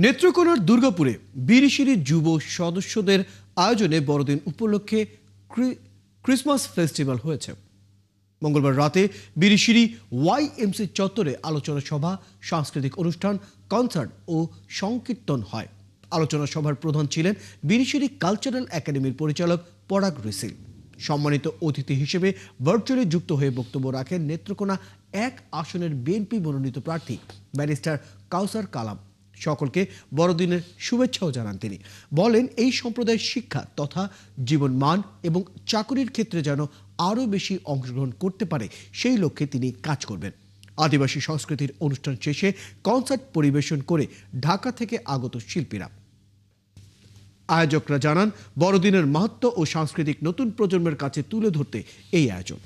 নেত্রকোনার দুর্গাপুরে বিরিশিরি যুব সদস্যদের আয়োজনে বড়দিন উপলক্ষে ক্রিসমাস ফেস্টিভ্যাল হয়েছে। মঙ্গলবার রাতে বিরিশিরি ওয়াইএমসি চত্বরে আলোচনা সভা, সাংস্কৃতিক অনুষ্ঠান, কনসার্ট ও সংকীর্তন হয়। আলোচনা সভার প্রধান ছিলেন বিরিশিরি কালচারাল একাডেমির পরিচালক পরাগ রিসিল। সম্মানিত অতিথি হিসেবে ভার্চুয়ালি যুক্ত হয়ে বক্তব্য রাখেন নেত্রকোনা 1 আসনের বিএনপি মনোনীত প্রার্থী ব্যারিস্টার কাউসার কালাম। সকলকে বড়দিনের শুভেচ্ছাও জানান তিনি। বলেন, এই সম্প্রদায়ের শিক্ষা তথা জীবন মান এবং চাকরির ক্ষেত্রে যেন আরও বেশি অংশগ্রহণ করতে পারে, সেই লক্ষ্যে তিনি কাজ করবেন। আদিবাসী সংস্কৃতির অনুষ্ঠান শেষে কনসার্ট পরিবেশন করে ঢাকা থেকে আগত শিল্পীরা। আয়োজকরা জানান, বড়দিনের মাহাত্ম্য ও সাংস্কৃতিক নতুন প্রজন্মের কাছে তুলে ধরতে এই আয়োজন।